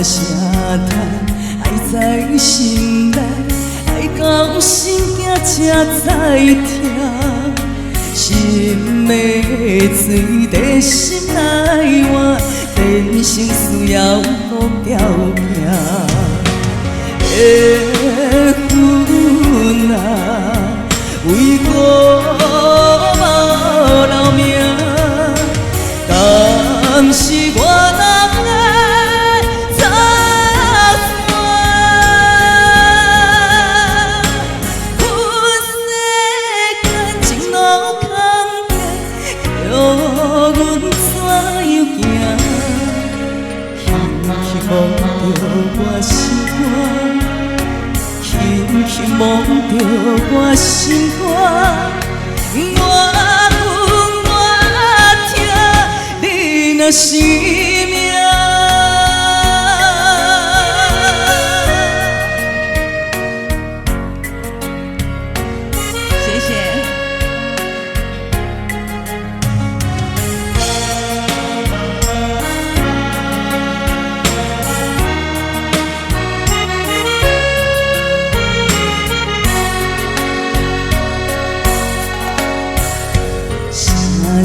声叹，爱在心内，爱到心惊才知痛。心的水在心内换，人生需要好条件。缘分啊，为我无留名，敢是我人的擦线？困世间情路坎坷，叫阮怎样行？望着我心肝，轻轻望着我心肝，我困我痛，你若是命。谢谢。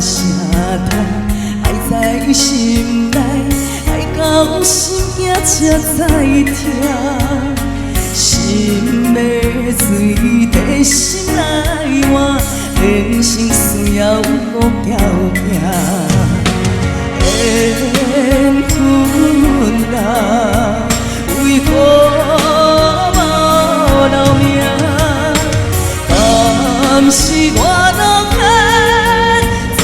声叹，爱在心内，爱到心惊才知痛。心的水在心内换，人生需要好条件。缘分啊，为何无留名？敢是我人的擦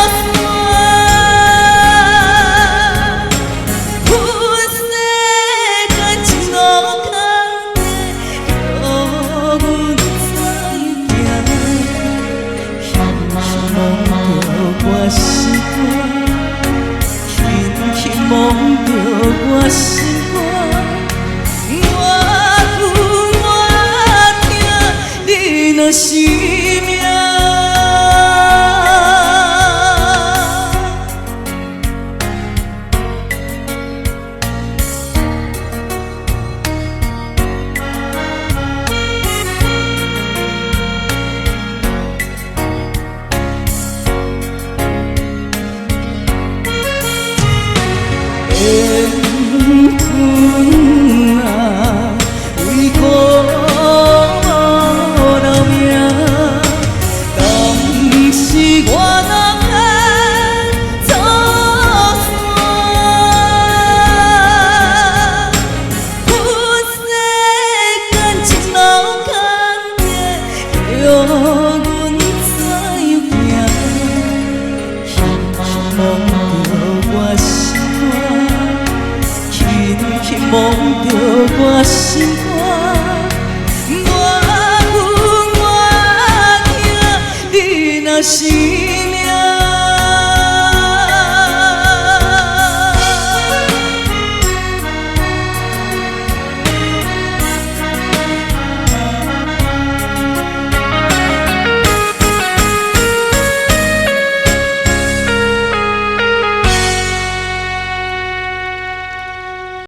线？困世间情路坎坷，叫阮怎样行？望着我心肝，轻轻望着我心肝，我困我痛，你若是命。缘分啊，为何无留名？敢是我人的擦线？困世间情路坎坷，叫阮怎样行？望着我心。轻望着我心肝，我困我痛，你若是。